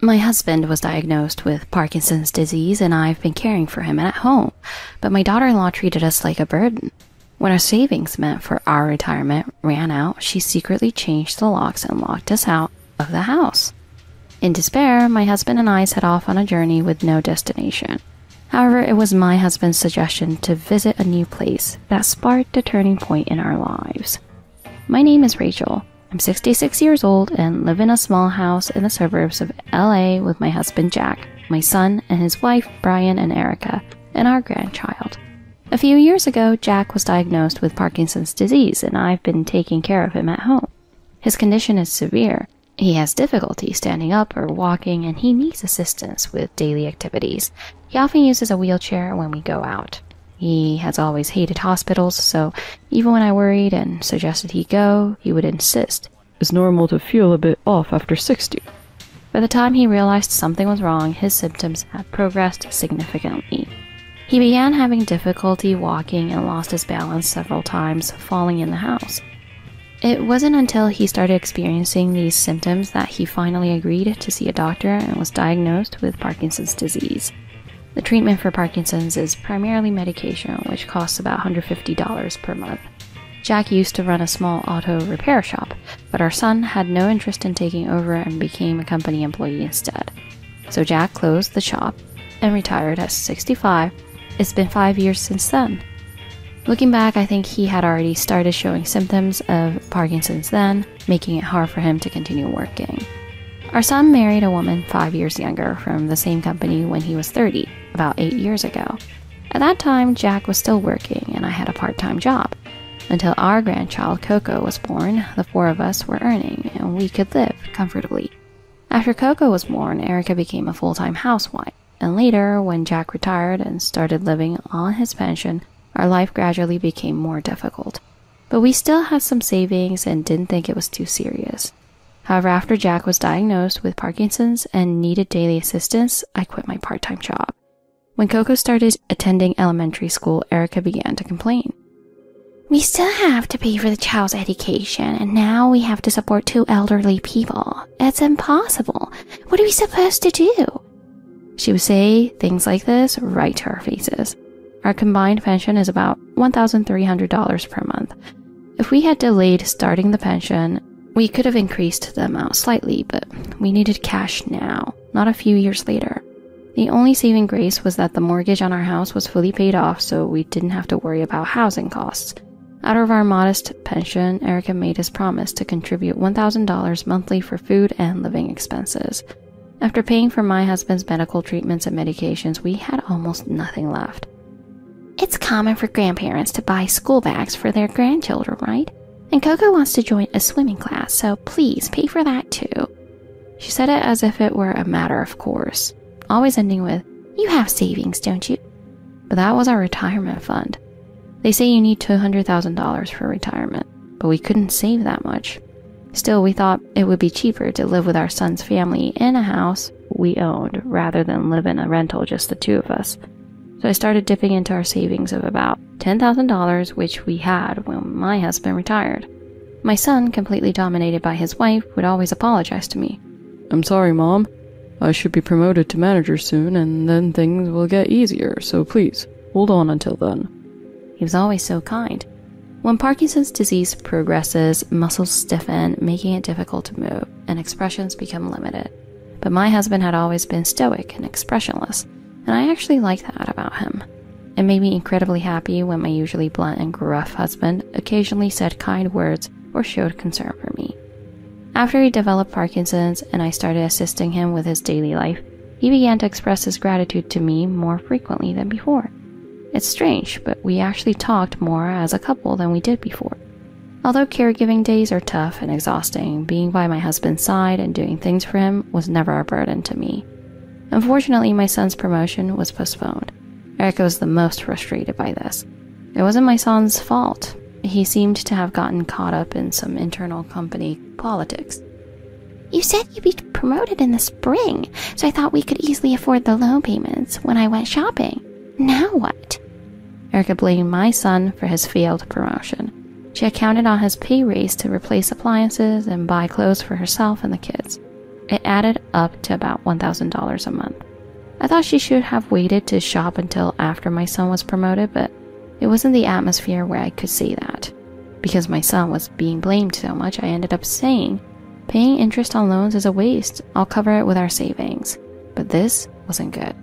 My husband was diagnosed with Parkinson's disease and I've been caring for him at home, but my daughter-in-law treated us like a burden. When our savings meant for our retirement ran out, she secretly changed the locks and locked us out of the house. In despair, my husband and I set off on a journey with no destination. However, it was my husband's suggestion to visit a new place that sparked a turning point in our lives. My name is Rachel. I'm 66 years old and live in a small house in the suburbs of LA with my husband Jack, my son and his wife Brian and Erica, and our grandchild. A few years ago, Jack was diagnosed with Parkinson's disease and I've been taking care of him at home. His condition is severe. He has difficulty standing up or walking and he needs assistance with daily activities. He often uses a wheelchair when we go out. He has always hated hospitals, so even when I worried and suggested he go, he would insist. It's normal to feel a bit off after 60. By the time he realized something was wrong, his symptoms had progressed significantly. He began having difficulty walking and lost his balance several times, falling in the house. It wasn't until he started experiencing these symptoms that he finally agreed to see a doctor and was diagnosed with Parkinson's disease. The treatment for Parkinson's is primarily medication, which costs about $150 per month. Jack used to run a small auto repair shop, but our son had no interest in taking over and became a company employee instead. So Jack closed the shop and retired at 65. It's been 5 years since then. Looking back, I think he had already started showing symptoms of Parkinson's then, making it hard for him to continue working. Our son married a woman 5 years younger from the same company when he was 30, about 8 years ago. At that time, Jack was still working and I had a part-time job. Until our grandchild Coco was born, the four of us were earning and we could live comfortably. After Coco was born, Erica became a full-time housewife, and later, when Jack retired and started living on his pension, our life gradually became more difficult. But we still had some savings and didn't think it was too serious. However, after Jack was diagnosed with Parkinson's and needed daily assistance, I quit my part-time job. When Coco started attending elementary school, Erica began to complain. We still have to pay for the child's education, and now we have to support 2 elderly people. It's impossible. What are we supposed to do? She would say things like this right to our faces. Our combined pension is about $1,300 per month. If we had delayed starting the pension, we could have increased the amount slightly, but we needed cash now, not a few years later. The only saving grace was that the mortgage on our house was fully paid off, so we didn't have to worry about housing costs. Out of our modest pension, Erica made his promise to contribute $1,000 monthly for food and living expenses. After paying for my husband's medical treatments and medications, we had almost nothing left. It's common for grandparents to buy school bags for their grandchildren, right? And Coco wants to join a swimming class, so please pay for that too. She said it as if it were a matter of course, always ending with, you have savings, don't you? But that was our retirement fund. They say you need $200,000 for retirement, but we couldn't save that much. Still, we thought it would be cheaper to live with our son's family in a house we owned rather than live in a rental just the 2 of us. So I started dipping into our savings of about $10,000, which we had when my husband retired. My son, completely dominated by his wife, would always apologize to me. I'm sorry, Mom. I should be promoted to manager soon, and then things will get easier, so please, hold on until then. He was always so kind. When Parkinson's disease progresses, muscles stiffen, making it difficult to move, and expressions become limited. But my husband had always been stoic and expressionless, and I actually liked that about him. It made me incredibly happy when my usually blunt and gruff husband occasionally said kind words or showed concern for me. After he developed Parkinson's and I started assisting him with his daily life, he began to express his gratitude to me more frequently than before. It's strange, but we actually talked more as a couple than we did before. Although caregiving days are tough and exhausting, being by my husband's side and doing things for him was never a burden to me. Unfortunately, my son's promotion was postponed. Erica was the most frustrated by this. It wasn't my son's fault. He seemed to have gotten caught up in some internal company politics. You said you'd be promoted in the spring, so I thought we could easily afford the loan payments when I went shopping. Now what? Erica blamed my son for his failed promotion. She had counted on his pay raise to replace appliances and buy clothes for herself and the kids. it added up to about $1,000 a month. I thought she should have waited to shop until after my son was promoted, but it wasn't the atmosphere where I could say that. Because my son was being blamed so much, I ended up saying, paying interest on loans is a waste. I'll cover it with our savings. But this wasn't good.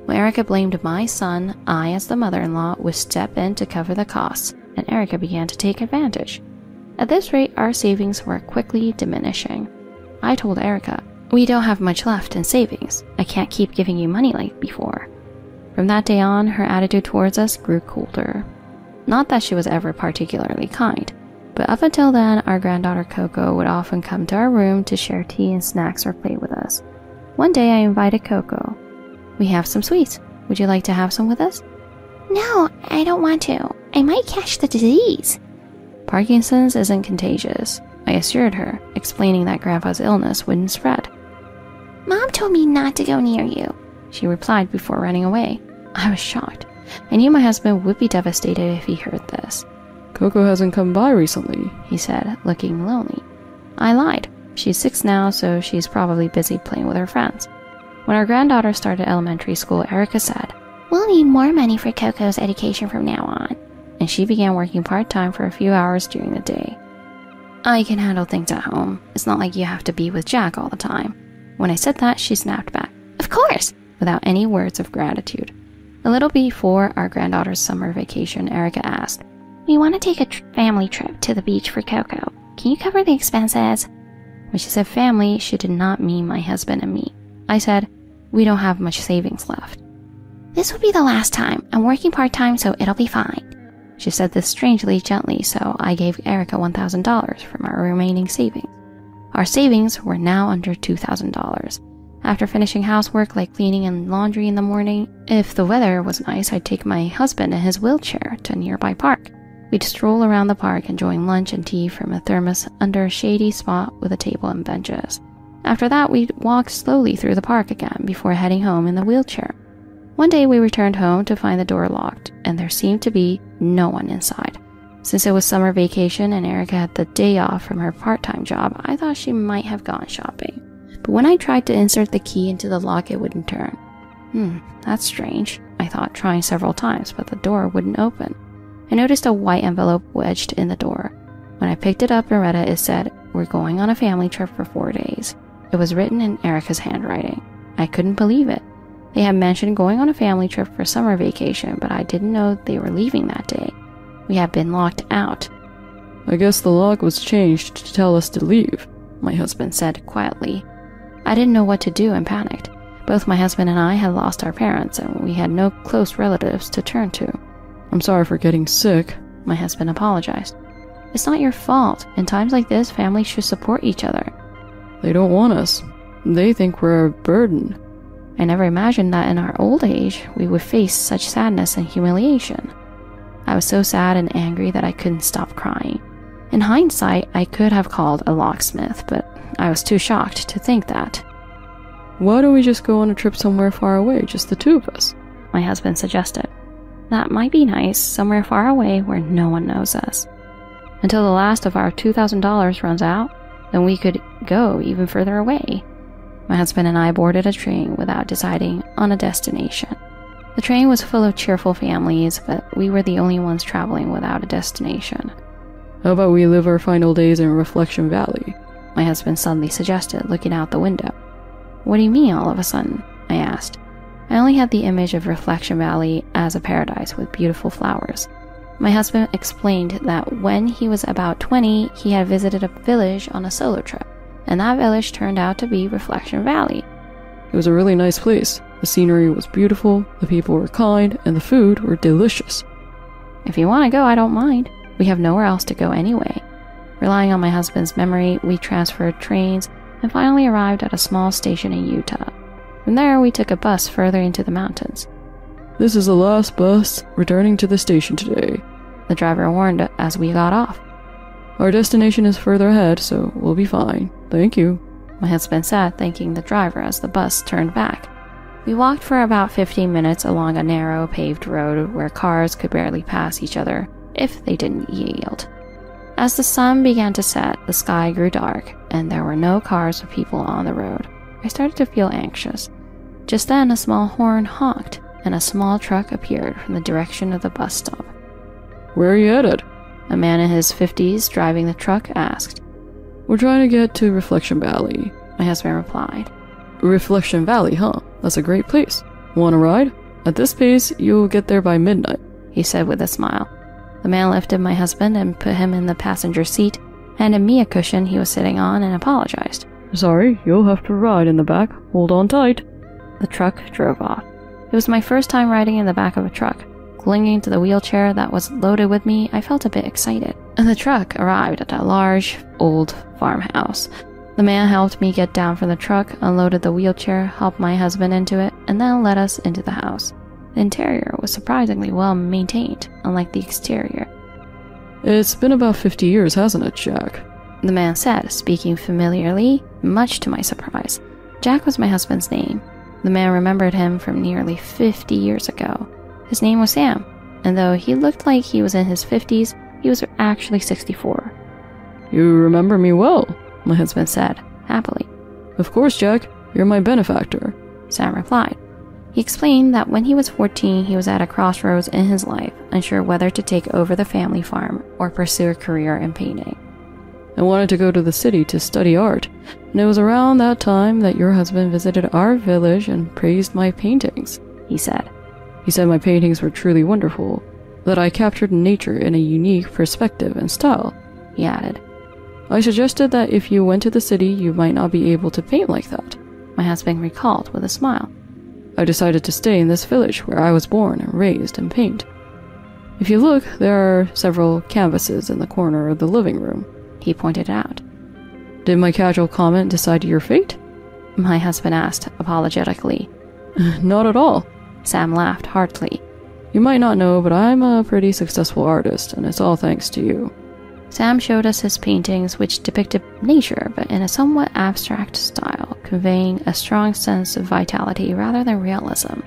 When Erica blamed my son, I, as the mother-in-law, would step in to cover the costs, and Erica began to take advantage. At this rate, our savings were quickly diminishing. I told Erica, "We don't have much left in savings. I can't keep giving you money like before." From that day on, her attitude towards us grew colder. Not that she was ever particularly kind, but up until then, our granddaughter Coco would often come to our room to share tea and snacks or play with us. One day I invited Coco. "We have some sweets. Would you like to have some with us?" "No, I don't want to. I might catch the disease." "Parkinson's isn't contagious," I assured her, explaining that Grandpa's illness wouldn't spread. "Mom told me not to go near you," she replied before running away. I was shocked. I knew my husband would be devastated if he heard this. "Coco hasn't come by recently," he said, looking lonely. I lied. She's 6 now, so she's probably busy playing with her friends. When our granddaughter started elementary school, Erica said, "We'll need more money for Coco's education from now on." and she began working part-time for a few hours during the day. "I can handle things at home. It's not like you have to be with Jack all the time." When I said that, she snapped back, "Of course," without any words of gratitude. A little before our granddaughter's summer vacation, Erica asked, "We want to take a family trip to the beach for Coco. Can you cover the expenses?" When she said family, she did not mean my husband and me. I said, "We don't have much savings left." "This will be the last time. I'm working part-time, so it'll be fine." She said this strangely gently, so I gave Erica $1,000 from our remaining savings. Our savings were now under $2,000. After finishing housework like cleaning and laundry in the morning, if the weather was nice, I'd take my husband in his wheelchair to a nearby park. We'd stroll around the park enjoying lunch and tea from a thermos under a shady spot with a table and benches. After that, we'd walk slowly through the park again before heading home in the wheelchair. One day we returned home to find the door locked, and there seemed to be no one inside. Since it was summer vacation and Erica had the day off from her part-time job, I thought she might have gone shopping. But when I tried to insert the key into the lock, it wouldn't turn. That's strange, I thought, trying several times, but the door wouldn't open. I noticed a white envelope wedged in the door. When I picked it up and read it, it said, "We're going on a family trip for 4 days." It was written in Erica's handwriting. I couldn't believe it. They had mentioned going on a family trip for summer vacation, but I didn't know they were leaving that day. We had been locked out. "I guess the lock was changed to tell us to leave," my husband said quietly. I didn't know what to do and panicked. Both my husband and I had lost our parents, and we had no close relatives to turn to. "I'm sorry for getting sick," my husband apologized. "It's not your fault. In times like this, families should support each other." "They don't want us. They think we're a burden." I never imagined that in our old age, we would face such sadness and humiliation. I was so sad and angry that I couldn't stop crying. In hindsight, I could have called a locksmith, but I was too shocked to think that. "Why don't we just go on a trip somewhere far away, just the 2 of us?" my husband suggested. That might be nice, somewhere far away where no one knows us. Until the last of our $2,000 runs out, then we could go even further away. My husband and I boarded a train without deciding on a destination. The train was full of cheerful families, but we were the only ones traveling without a destination. "How about we live our final days in Reflection Valley?" my husband suddenly suggested, looking out the window. "What do you mean all of a sudden?" I asked. I only had the image of Reflection Valley as a paradise with beautiful flowers. My husband explained that when he was about 20, he had visited a village on a solo trip, and that village turned out to be Reflection Valley. "It was a really nice place. The scenery was beautiful, the people were kind, and the food were delicious." "If you want to go, I don't mind. We have nowhere else to go anyway." Relying on my husband's memory, we transferred trains and finally arrived at a small station in Utah. From there, we took a bus further into the mountains. "This is the last bus returning to the station today," the driver warned as we got off. "Our destination is further ahead, so we'll be fine. Thank you," my husband said, thanking the driver as the bus turned back. We walked for about 15 minutes along a narrow paved road where cars could barely pass each other if they didn't yield. As the sun began to set, the sky grew dark, and there were no cars or people on the road. I started to feel anxious. Just then, a small horn honked, and a small truck appeared from the direction of the bus stop. "Where are you headed?" A man in his 50s driving the truck asked. "We're trying to get to Reflection Valley," My husband replied. "Reflection Valley, huh? That's a great place. Want a ride? At this pace, you'll get there by midnight," he said with a smile. The man lifted my husband and put him in the passenger seat, handed me a cushion he was sitting on, and apologized. "Sorry, you'll have to ride in the back. Hold on tight." The truck drove off. It was my first time riding in the back of a truck. Clinging to the wheelchair that was loaded with me, I felt a bit excited. And the truck arrived at a large, old farmhouse. The man helped me get down from the truck, unloaded the wheelchair, helped my husband into it, and then led us into the house. The interior was surprisingly well maintained, unlike the exterior. "It's been about 50 years, hasn't it, Jack?" The man said, speaking familiarly, much to my surprise. Jack was my husband's name. The man remembered him from nearly 50 years ago. His name was Sam, and though he looked like he was in his 50s, he was actually 64. "You remember me well," my husband said, happily. "Of course, Jack. You're my benefactor," Sam replied. He explained that when he was 14, he was at a crossroads in his life, unsure whether to take over the family farm or pursue a career in painting. "I wanted to go to the city to study art, and it was around that time that your husband visited our village and praised my paintings," he said. "He said my paintings were truly wonderful, that I captured nature in a unique perspective and style," he added. "I suggested that if you went to the city, you might not be able to paint like that," my husband recalled with a smile. "I decided to stay in this village where I was born and raised and paint. If you look, there are several canvases in the corner of the living room," he pointed out. "Did my casual comment decide your fate?" my husband asked apologetically. "Not at all." Sam laughed heartily. "You might not know, but I'm a pretty successful artist, and it's all thanks to you." Sam showed us his paintings, which depicted nature, but in a somewhat abstract style, conveying a strong sense of vitality rather than realism.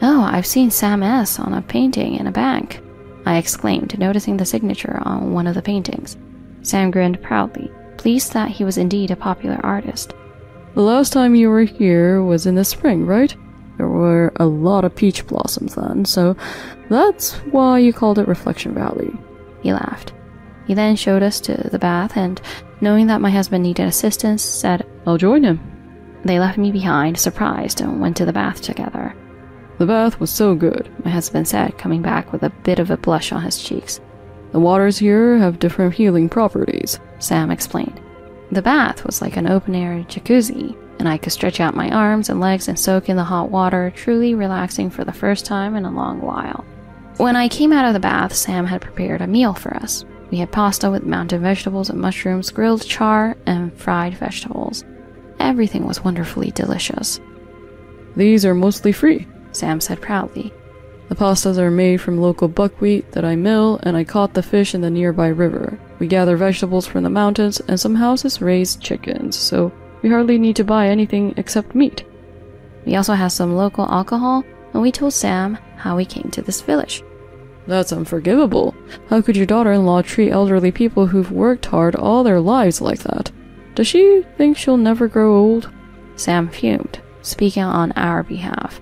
"Oh, I've seen Sam S. on a painting in a bank," I exclaimed, noticing the signature on one of the paintings. Sam grinned proudly, pleased that he was indeed a popular artist. "The last time you were here was in the spring, right? There were a lot of peach blossoms then, so that's why you called it Reflection Valley." He laughed. He then showed us to the bath and, knowing that my husband needed assistance, said, "I'll join him." They left me behind, surprised, and went to the bath together. "The bath was so good," my husband said, coming back with a bit of a blush on his cheeks. "The waters here have different healing properties," Sam explained. The bath was like an open-air jacuzzi, and I could stretch out my arms and legs and soak in the hot water, truly relaxing for the first time in a long while. When I came out of the bath, Sam had prepared a meal for us. We had pasta with mountain vegetables and mushrooms, grilled char, and fried vegetables. Everything was wonderfully delicious. "These are mostly free," Sam said proudly. "The pastas are made from local buckwheat that I mill, and I caught the fish in the nearby river. We gather vegetables from the mountains, and some houses raise chickens, so we hardly need to buy anything except meat." We also have some local alcohol, and we told Sam how we came to this village. "That's unforgivable. How could your daughter-in-law treat elderly people who've worked hard all their lives like that? Does she think she'll never grow old?" Sam fumed, speaking on our behalf.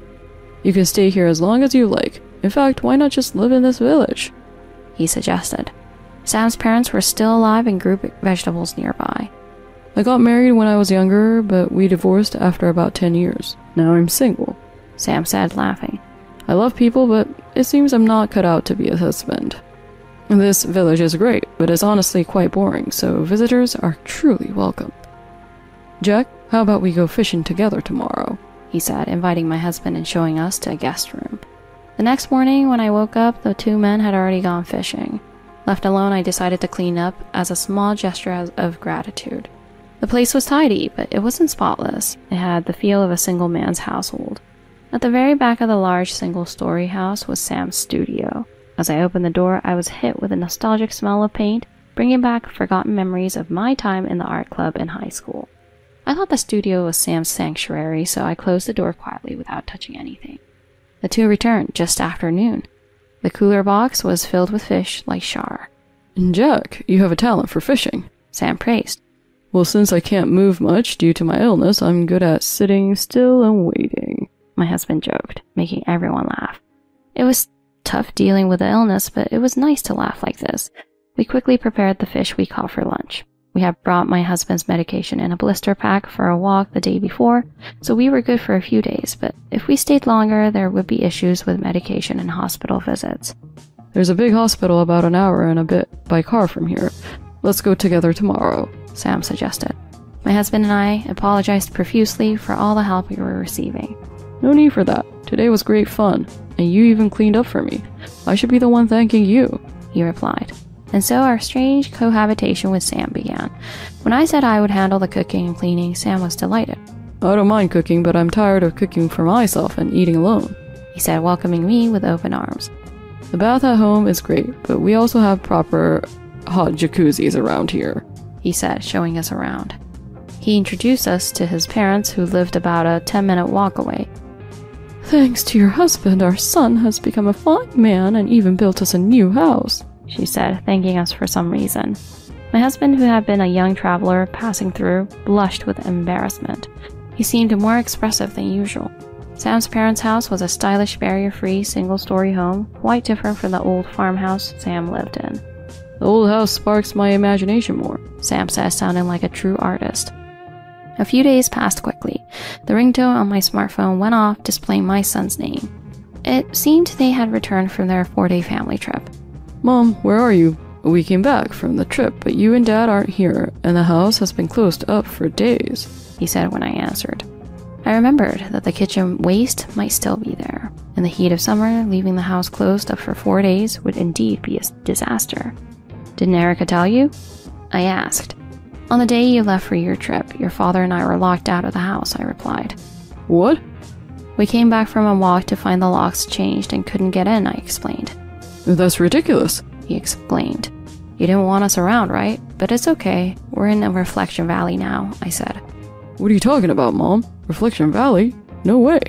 "You can stay here as long as you like. In fact, why not just live in this village?" he suggested. Sam's parents were still alive and grew vegetables nearby. "I got married when I was younger, but we divorced after about 10 years. Now I'm single," Sam said, laughing. "I love people, but it seems I'm not cut out to be a husband. This village is great, but it's honestly quite boring, so visitors are truly welcome. Jack, how about we go fishing together tomorrow?" he said, inviting my husband and showing us to a guest room. The next morning, when I woke up, the two men had already gone fishing. Left alone, I decided to clean up as a small gesture of gratitude. The place was tidy, but it wasn't spotless. It had the feel of a single man's household. At the very back of the large single-story house was Sam's studio. As I opened the door, I was hit with a nostalgic smell of paint, bringing back forgotten memories of my time in the art club in high school. I thought the studio was Sam's sanctuary, so I closed the door quietly without touching anything. The two returned just after noon. The cooler box was filled with fish like char. And Jack, you have a talent for fishing, Sam praised. Well, since I can't move much due to my illness, I'm good at sitting still and waiting, my husband joked, making everyone laugh. It was tough dealing with the illness, but it was nice to laugh like this. We quickly prepared the fish we caught for lunch. We had brought my husband's medication in a blister pack for a walk the day before, so we were good for a few days, but if we stayed longer, there would be issues with medication and hospital visits. There's a big hospital about an hour and a bit by car from here. Let's go together tomorrow, Sam suggested. My husband and I apologized profusely for all the help we were receiving. No need for that. Today was great fun, and you even cleaned up for me. I should be the one thanking you, he replied. And so our strange cohabitation with Sam began. When I said I would handle the cooking and cleaning, Sam was delighted. I don't mind cooking, but I'm tired of cooking for myself and eating alone, he said, welcoming me with open arms. The bath at home is great, but we also have proper hot jacuzzis around here, he said, showing us around. He introduced us to his parents, who lived about a 10-minute walk away. Thanks to your husband, our son has become a fine man and even built us a new house, she said, thanking us for some reason. My husband, who had been a young traveler passing through, blushed with embarrassment. He seemed more expressive than usual. Sam's parents' house was a stylish, barrier-free, single-story home, quite different from the old farmhouse Sam lived in. The old house sparks my imagination more, Sam said, sounding like a true artist. A few days passed quickly. The ringtone on my smartphone went off, displaying my son's name. It seemed they had returned from their 4-day family trip. Mom, where are you? We came back from the trip, but you and Dad aren't here, and the house has been closed up for days, he said when I answered. I remembered that the kitchen waste might still be there. In the heat of summer, leaving the house closed up for 4 days would indeed be a disaster. Didn't Erica tell you? I asked. On the day you left for your trip, your father and I were locked out of the house, I replied. What? We came back from a walk to find the locks changed and couldn't get in, I explained. That's ridiculous, he explained. You didn't want us around, right? But it's okay. We're in a Reflection Valley now, I said. What are you talking about, Mom? Reflection Valley? No way,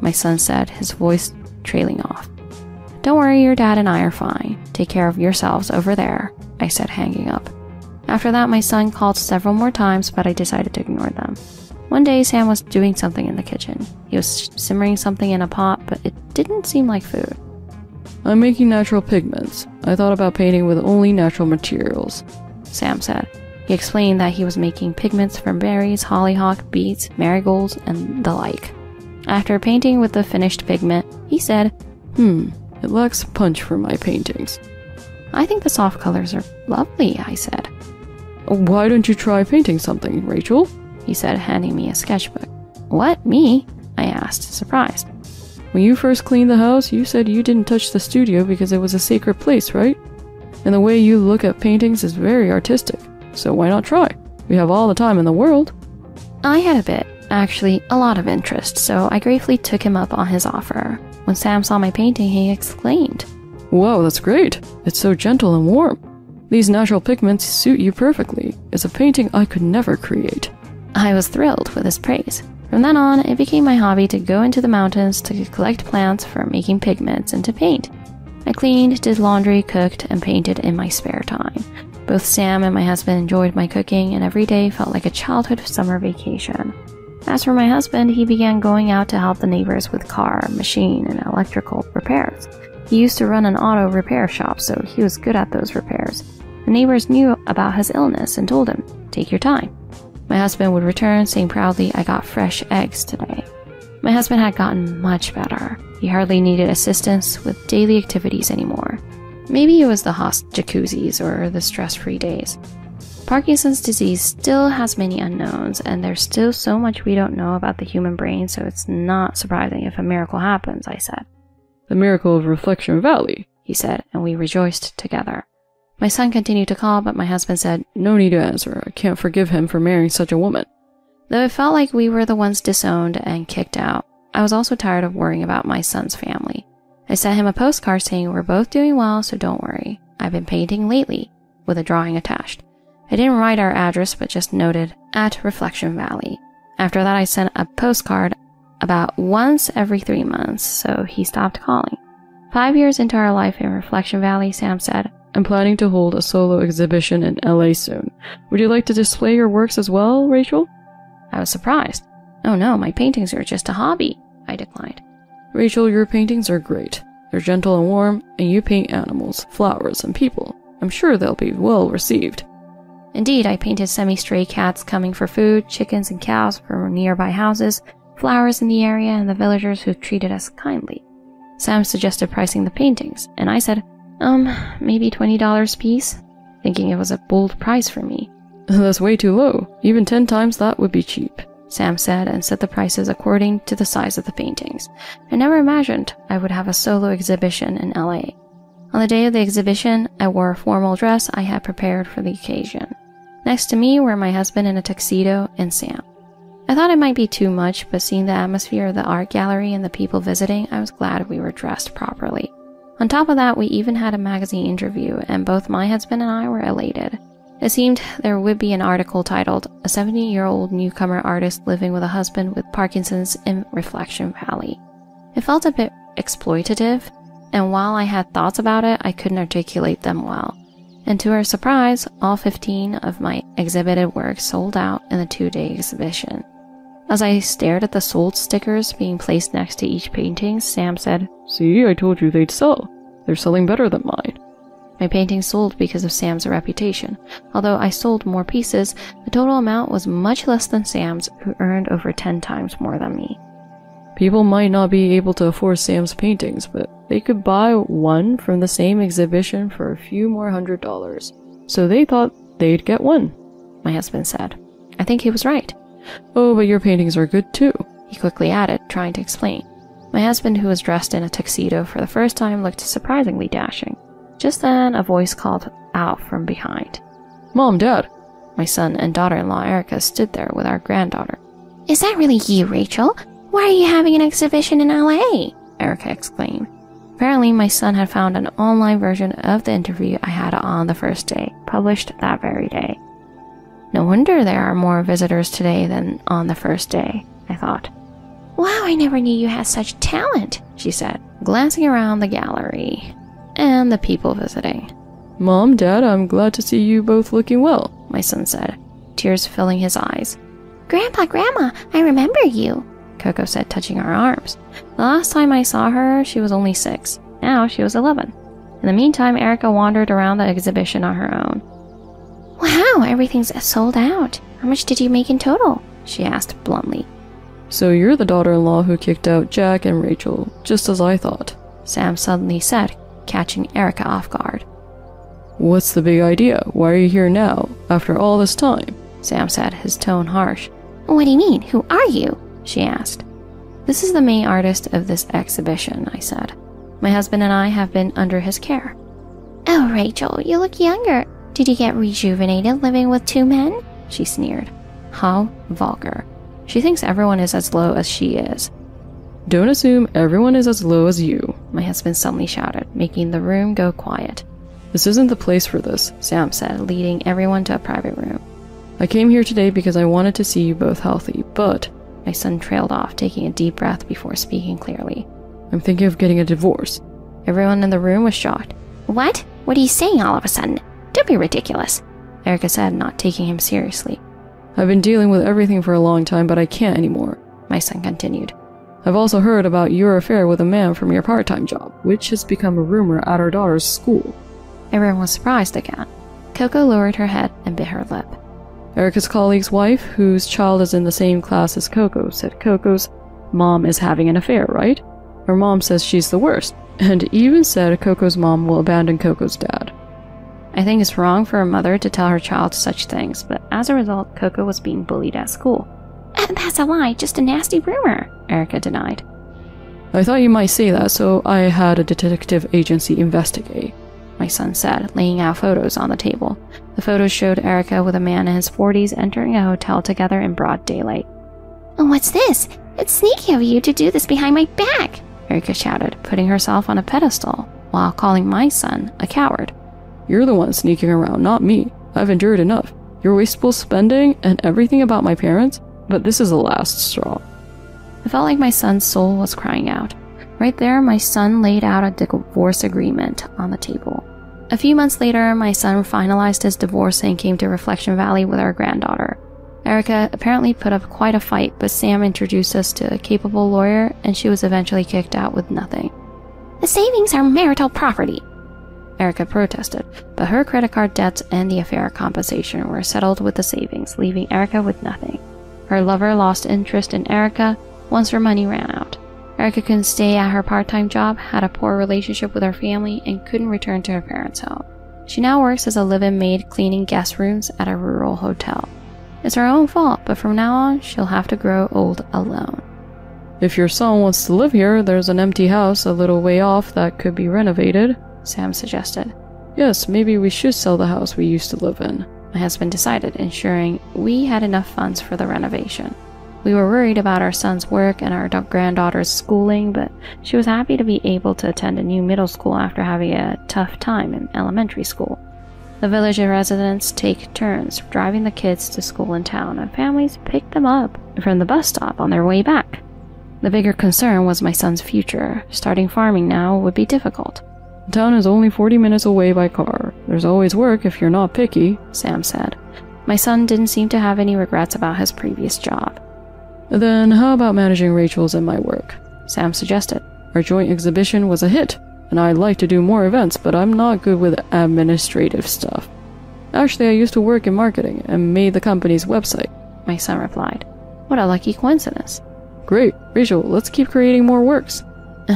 my son said, his voice trailing off. Don't worry, your dad and I are fine. Take care of yourselves over there, I said, hanging up. After that, my son called several more times, but I decided to ignore them. One day, Sam was doing something in the kitchen. He was simmering something in a pot, but it didn't seem like food. I'm making natural pigments. I thought about painting with only natural materials, Sam said. He explained that he was making pigments from berries, hollyhock, beets, marigolds, and the like. After painting with the finished pigment, he said, it lacks punch for my paintings. I think the soft colors are lovely, I said. Why don't you try painting something, Rachel? He said, handing me a sketchbook. What, me? I asked, surprised. When you first cleaned the house, you said you didn't touch the studio because it was a sacred place, right? And the way you look at paintings is very artistic, so why not try? We have all the time in the world. I had a bit, actually a lot of interest, so I gratefully took him up on his offer. When Sam saw my painting, he exclaimed, Wow, that's great! It's so gentle and warm. These natural pigments suit you perfectly. It's a painting I could never create. I was thrilled with his praise. From then on, it became my hobby to go into the mountains to collect plants for making pigments and to paint. I cleaned, did laundry, cooked, and painted in my spare time. Both Sam and my husband enjoyed my cooking, and every day felt like a childhood summer vacation. As for my husband, he began going out to help the neighbors with car, machine, and electrical repairs. He used to run an auto repair shop, so he was good at those repairs. The neighbors knew about his illness and told him, "Take your time." My husband would return, saying proudly, "I got fresh eggs today." My husband had gotten much better. He hardly needed assistance with daily activities anymore. Maybe it was the hot jacuzzis or the stress-free days. Parkinson's disease still has many unknowns, and there's still so much we don't know about the human brain, so it's not surprising if a miracle happens, I said. The miracle of Reflection Valley, he said, and we rejoiced together. My son continued to call, but my husband said, No need to answer. I can't forgive him for marrying such a woman. Though it felt like we were the ones disowned and kicked out, I was also tired of worrying about my son's family. I sent him a postcard saying we're both doing well, so don't worry. I've been painting lately, with a drawing attached. I didn't write our address, but just noted, at Reflection Valley. After that, I sent a postcard about once every 3 months, so he stopped calling. 5 years into our life in Reflection Valley, Sam said, I'm planning to hold a solo exhibition in LA soon. Would you like to display your works as well, Rachel? I was surprised. Oh no, my paintings are just a hobby, I declined. Rachel, your paintings are great. They're gentle and warm, and you paint animals, flowers, and people. I'm sure they'll be well received. Indeed, I painted semi-stray cats coming for food, chickens and cows from nearby houses, flowers in the area, and the villagers who treated us kindly. Sam suggested pricing the paintings, and I said, maybe $20 a piece, thinking it was a bold price for me. That's way too low. Even 10 times that would be cheap, Sam said, and set the prices according to the size of the paintings. I never imagined I would have a solo exhibition in LA. On the day of the exhibition, I wore a formal dress I had prepared for the occasion. Next to me were my husband in a tuxedo and Sam. I thought it might be too much, but seeing the atmosphere of the art gallery and the people visiting, I was glad we were dressed properly. On top of that, we even had a magazine interview, and both my husband and I were elated. It seemed there would be an article titled, "A 70-year-old newcomer artist living with a husband with Parkinson's in Reflection Valley." It felt a bit exploitative, and while I had thoughts about it, I couldn't articulate them well. And to our surprise, all 15 of my exhibited works sold out in the 2-day exhibition. As I stared at the sold stickers being placed next to each painting, Sam said, "See, I told you they'd sell. They're selling better than mine." My paintings sold because of Sam's reputation. Although I sold more pieces, the total amount was much less than Sam's, who earned over 10 times more than me. People might not be able to afford Sam's paintings, but they could buy one from the same exhibition for a few more $100. So they thought they'd get one, my husband said. I think he was right. "Oh, but your paintings are good too," he quickly added, trying to explain. My husband, who was dressed in a tuxedo for the first time, looked surprisingly dashing. Just then, a voice called out from behind. "Mom, Dad." My son and daughter-in-law Erica stood there with our granddaughter. "Is that really you, Rachel? Why are you having an exhibition in LA?" Erica exclaimed. Apparently, my son had found an online version of the interview I had on the first day, published that very day. No wonder there are more visitors today than on the first day, I thought. "Wow, I never knew you had such talent," she said, glancing around the gallery and the people visiting. "Mom, Dad, I'm glad to see you both looking well," my son said, tears filling his eyes. "Grandpa, Grandma, I remember you," Coco said, touching our arms. The last time I saw her, she was only 6. Now she was 11. In the meantime, Erica wandered around the exhibition on her own. "Wow, everything's sold out. How much did you make in total?" she asked bluntly. "So you're the daughter-in-law who kicked out Jack and Rachel, just as I thought," Sam suddenly said, catching Erica off guard. "What's the big idea? Why are you here now, after all this time?" Sam said, his tone harsh. "What do you mean? Who are you?" she asked. "This is the main artist of this exhibition," I said. "My husband and I have been under his care." "Oh, Rachel, you look younger. Did you get rejuvenated living with 2 men?" she sneered. How vulgar. She thinks everyone is as low as she is. "Don't assume everyone is as low as you," my husband suddenly shouted, making the room go quiet. "This isn't the place for this," Sam said, leading everyone to a private room. "I came here today because I wanted to see you both healthy, but..." My son trailed off, taking a deep breath before speaking clearly. "I'm thinking of getting a divorce." Everyone in the room was shocked. "What? What are you saying all of a sudden? Don't be ridiculous," Erica said, not taking him seriously. "I've been dealing with everything for a long time, but I can't anymore," my son continued. "I've also heard about your affair with a man from your part-time job, which has become a rumor at our daughter's school." Everyone was surprised again. Coco lowered her head and bit her lip. Erica's colleague's wife, whose child is in the same class as Coco, said Coco's mom is having an affair, right? Her mom says she's the worst, and even said Coco's mom will abandon Coco's dad. I think it's wrong for a mother to tell her child such things, but as a result, Coco was being bullied at school. "That's a lie, just a nasty rumor," Erica denied. "I thought you might say that, so I had a detective agency investigate," my son said, laying out photos on the table. The photos showed Erica with a man in his 40s entering a hotel together in broad daylight. "What's this? It's sneaky of you to do this behind my back," Erica shouted, putting herself on a pedestal, while calling my son a coward. "You're the one sneaking around, not me. I've endured enough. Your wasteful spending and everything about my parents, but this is the last straw." I felt like my son's soul was crying out. Right there, my son laid out a divorce agreement on the table. A few months later, my son finalized his divorce and came to Reflection Valley with our granddaughter. Erica apparently put up quite a fight, but Sam introduced us to a capable lawyer, and she was eventually kicked out with nothing. The savings are marital property. Erica protested, but her credit card debts and the affair compensation were settled with the savings, leaving Erica with nothing. Her lover lost interest in Erica once her money ran out. Erica couldn't stay at her part-time job, had a poor relationship with her family, and couldn't return to her parents' home. She now works as a live-in maid cleaning guest rooms at a rural hotel. It's her own fault, but from now on, she'll have to grow old alone. If your son wants to live here, there's an empty house a little way off that could be renovated, Sam suggested. Yes, maybe we should sell the house we used to live in, my husband decided, ensuring we had enough funds for the renovation. We were worried about our son's work and our granddaughter's schooling, but she was happy to be able to attend a new middle school after having a tough time in elementary school. The village residents take turns driving the kids to school in town, and families pick them up from the bus stop on their way back. The bigger concern was my son's future. Starting farming now would be difficult. The town is only 40 minutes away by car. There's always work if you're not picky, Sam said. My son didn't seem to have any regrets about his previous job. Then how about managing Rachel's and my work? Sam suggested. Our joint exhibition was a hit, and I'd like to do more events, but I'm not good with administrative stuff. Actually, I used to work in marketing and made the company's website, my son replied. What a lucky coincidence. Great. Rachel, let's keep creating more works.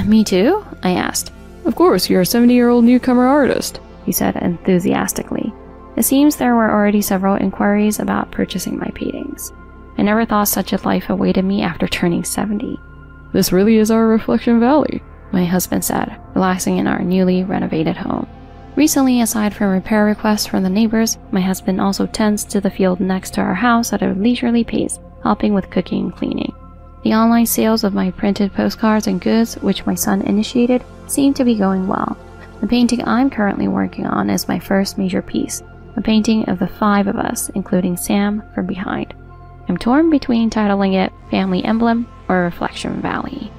Me too? I asked. Of course, you're a 70-year-old newcomer artist, he said enthusiastically. It seems there were already several inquiries about purchasing my paintings. I never thought such a life awaited me after turning 70. This really is our Reflection Valley, my husband said, relaxing in our newly renovated home. Recently, aside from repair requests from the neighbors, my husband also tends to the field next to our house at a leisurely pace, helping with cooking and cleaning. The online sales of my printed postcards and goods, which my son initiated, seem to be going well. The painting I'm currently working on is my first major piece, a painting of the 5 of us, including Sam, from behind. I'm torn between titling it Family Emblem or Reflection Valley.